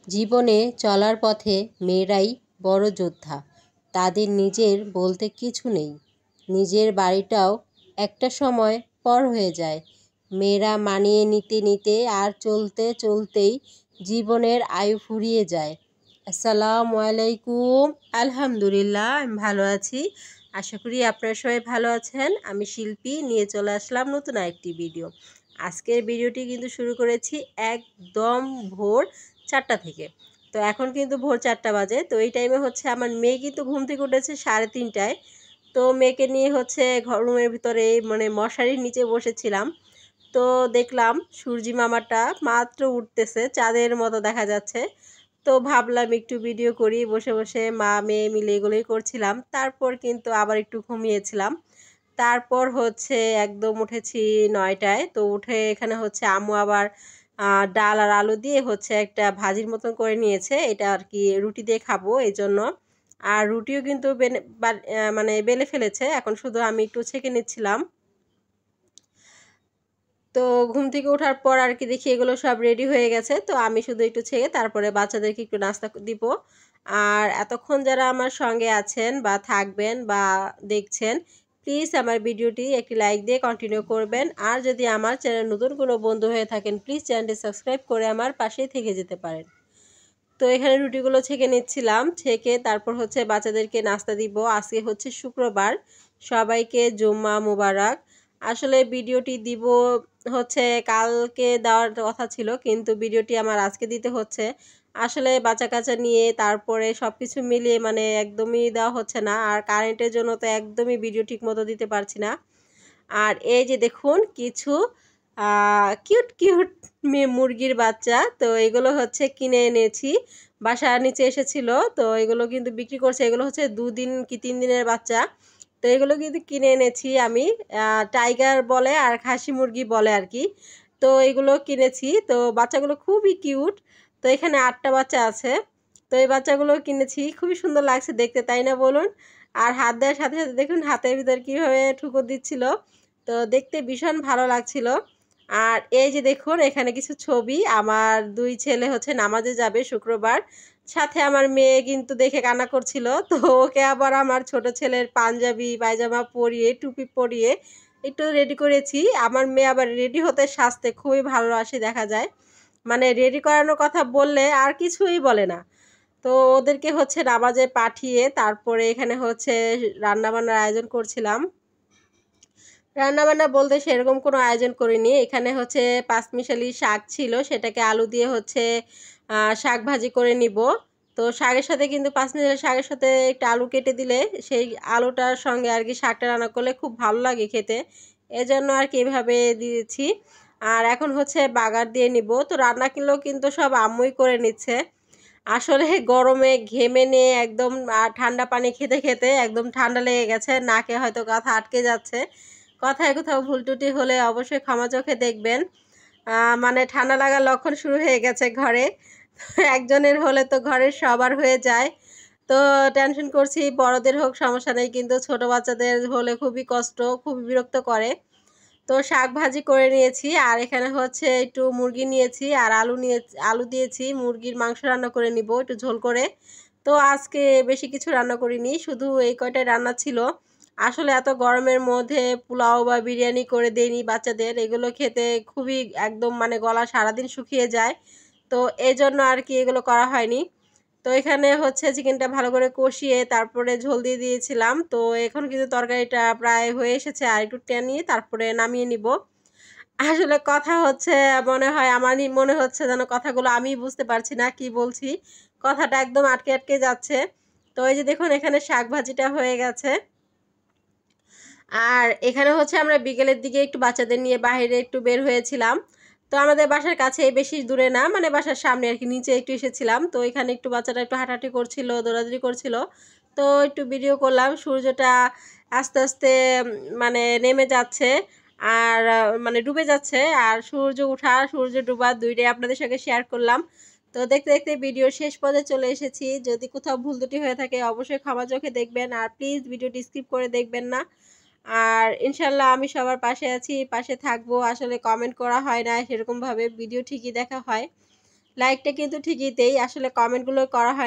জীবনে চলার পথে মেয়েরাই বড় যোদ্ধা। তাদের নিজের বলতে কিছু নেই। নিজের বাড়িটাও একটা সময় পর হয়ে যায়। মেয়েরা মানিয়ে নিতে নিতে আর চলতে চলতেই জীবনের আয়ু ফুরিয়ে যায়। আসসালামু আলাইকুম। আলহামদুলিল্লাহ, আমি ভালো আছি। আশা করি আপনারা সবাই ভালো আছেন। আমি শিল্পী নিয়ে চলে আসলাম নতুন আরেকটি ভিডিও। আজকের ভিডিওটি কিন্তু শুরু করেছি একদম ভোর 4টা থেকে। তো এখন কিন্তু ভোর 4টা বাজে। তো এই টাইমে হচ্ছে আমার মেয়ে কিন্তু ঘুম থেকে উঠেছে 3:30টায়। তো মেয়েকে নিয়ে হচ্ছে রুমের ভিতরে মানে মশারির নিচে বসেছিলাম। তো দেখলাম সূর্যি মামাটা মাত্র উঠতেছে, চাঁদের মতো দেখা যাচ্ছে। তো ভাবলাম একটু ভিডিও করি, বসে বসে মা মেয়ে মিলে এগুলোই করছিলাম। তারপর কিন্তু আবার একটু ঘুমিয়েছিলাম। তারপর হচ্ছে একদম উঠেছি 9টায়। তো উঠে এখানে হচ্ছে আম্মু আবার ডাল আর আলু দিয়ে হচ্ছে একটা ভাজির মতন করে নিয়েছে। এটা আর কি রুটি দিয়ে খাবো এই জন্য। আর রুটিও কিন্তু মানে বেলে ফেলেছে, এখন শুধু আমি একটু ছেঁকে নিচ্ছিলাম। তো ঘুম থেকে ওঠার পর আর কি দেখি এগুলো সব রেডি হয়ে গেছে। তো আমি শুধু একটু ছেঁকে তারপরে বাচ্চাদেরকে একটু নাস্তা দিব। আর এতক্ষণ যারা আমার সঙ্গে আছেন বা থাকবেন বা দেখছেন, প্লিজ আমার ভিডিওটি একটি লাইক দিয়ে কন্টিনিউ করবেন। আর যদি আমার চ্যানেল নতুন কোনো বন্ধু হয়ে থাকেন, প্লিজ চ্যানেলটি সাবস্ক্রাইব করে আমার পাশেই থেকে যেতে পারেন। তো এখানে রুটিগুলো ছেঁকে নিচ্ছিলাম, ছেঁকে তারপর হচ্ছে বাচ্চাদেরকে নাস্তা দিব। আজকে হচ্ছে শুক্রবার, সবাইকে জুম্মা মুবারক। আসলে ভিডিওটি দিব হচ্ছে কালকে দেওয়ার কথা ছিল, কিন্তু ভিডিওটি আমার আজকে দিতে হচ্ছে। আসলে বাচ্চা কাচ্চা নিয়ে তারপরে সব কিছু মিলিয়ে মানে একদমই দেওয়া হচ্ছে না। আর কারেন্টের জন্য তো একদমই ভিডিও ঠিক মতো দিতে পারছি না। আর এই যে দেখুন কিছু কিউট কিউট মুরগির বাচ্চা। তো এগুলো হচ্ছে কিনে এনেছি, বাসার নিচে এসেছিল। তো এগুলো কিন্তু বিক্রি করছে। এগুলো হচ্ছে 2 দিন কি 3 দিনের বাচ্চা। তো এগুলো কিন্তু কিনে এনেছি আমি। টাইগার বলে আর খাসি মুরগি বলে আর কি। তো এগুলো কিনেছি। তো বাচ্চাগুলো খুবই কিউট। তো এখানে 8টা বাচ্চা আছে। তো এই বাচ্চাগুলো কিনেছি, খুবই সুন্দর লাগছে দেখতে, তাই না বলুন? আর হাত দেওয়ার সাথে সাথে দেখুন হাতের ভিতর কীভাবে ঠুকর দিচ্ছিল। তো দেখতে ভীষণ ভালো লাগছিল। আর এই যে দেখুন এখানে কিছু ছবি, আমার 2 ছেলে হচ্ছে নামাজে যাবে শুক্রবার। সাথে আমার মেয়ে কিন্তু দেখে কান্না করছিল। তো ওকে আবার আমার ছোট ছেলের পাঞ্জাবি পায়জামা পরিয়ে টুপি পরিয়ে একটু রেডি করেছি। আমার মেয়ে আবার রেডি হতে সাজতে খুবই ভালোবাসে দেখা যায়। মানে রেডি করানোর কথা বললে আর কিছুই বলে না। তো ওদেরকে হচ্ছে নামাজে পাঠিয়ে তারপরে এখানে হচ্ছে রান্নাবান্নার আয়োজন করছিলাম। রান্নাবান্না বলতে সেরকম কোনো আয়োজন করিনি। এখানে হচ্ছে পাঁচমিশালি শাক ছিল, সেটাকে আলু দিয়ে হচ্ছে শাক ভাজি করে নিব। তো শাকের সাথে কিন্তু পাঁচমিশালি শাকের সাথে একটা আলু কেটে দিলে সেই আলুটার সঙ্গে আর কি শাকটা রান্না করলে খুব ভালো লাগে খেতে। এজন্য আর কি এভাবে দিয়েছি। আর এখন হচ্ছে বাগার দিয়ে নিব। তো রান্নাগুলো কিন্তু সব আম্মুই করে নিচ্ছে। আসলে গরমে ঘেমে নিয়ে একদম ঠান্ডা পানি খেতে খেতে একদম ঠান্ডা লেগে গেছে, নাকে হয়তো কথা আটকে যাচ্ছে। কথায় কোথাও ভুল ত্রুটি হলে অবশ্যই ক্ষমা চোখে দেখবেন। মানে ঠান্ডা লাগার লক্ষণ শুরু হয়ে গেছে ঘরে। একজনের হলে তো ঘরের সবার হয়ে যায়। তো টেনশন করছি, বড়দের হোক সমস্যা নেই, কিন্তু ছোট বাচ্চাদের হলে খুবই কষ্ট, খুবই বিরক্ত করে। তো শাক ভাজি করে নিয়েছি। আর এখানে হচ্ছে একটু মুরগি নিয়েছি আর আলু দিয়েছি। মুরগির মাংস রান্না করে নিব একটু ঝোল করে। তো আজকে বেশি কিছু রান্না করিনি, শুধু এই কয়টাই রান্না ছিল। আসলে এত গরমের মধ্যে পোলাও বা বিরিয়ানি করে দেইনি বাচ্চাদের, এগুলো খেতে খুবই একদম মানে গলা সারাদিন শুকিয়ে যায়। তো এই জন্য আর কি এগুলো করা হয়নি। তো এখানে হচ্ছে চিকেনটা ভালো করে কষিয়ে তারপরে ঝোল দিয়ে দিয়েছিলাম। তো এখন কিন্তু তরকারিটা প্রায় হয়ে এসেছে, আর একটু টেনে তারপরে নামিয়ে নিব। আসলে কথা হচ্ছে মনে হয় আমারই মনে হচ্ছে যেন কথাগুলো আমি বুঝতে পারছি না কি বলছি, কথাটা একদম আটকে আটকে যাচ্ছে। তো এই যে দেখুন এখানে শাক ভাজিটা হয়ে গেছে। আর এখানে হচ্ছে আমরা বিকেলের দিকে একটু বাচ্চাদের নিয়ে বাইরে একটু বের হয়েছিলাম। তো আমাদের বাসার কাছে বেশি দূরে না, মানে বাসার সামনে আর কি, নিচে একটু এসেছিলাম। তো এখানে একটু বাচ্চারা একটু হাঁটাহাঁটি করছিল, দৌড়াদৌড়ি করছিল। তো একটু ভিডিও করলাম। সূর্যটা আস্তে আস্তে মানে নেমে যাচ্ছে আর মানে ডুবে যাচ্ছে। আর সূর্য ওঠা সূর্য ডুবা দুইটাই আপনাদের সঙ্গে শেয়ার করলাম। তো দেখতে দেখতে ভিডিও শেষ পর্যায়ে চলে এসেছি। যদি কোথাও ভুল ত্রুটি হয়ে থাকে অবশ্যই ক্ষমা চোখে দেখবেন, আর প্লিজ ভিডিওটি স্কিপ করে দেখবেন না। আর ইনশাল্লাহ আমি সবার পাশে আছি, পাশে থাকবো। আসলে কমেন্ট করা হয় না সেরকমভাবে, ভিডিও ঠিকই দেখা হয়। লাইকটা কিন্তু ঠিকই দেই, আসলে কমেন্টগুলো করা হয়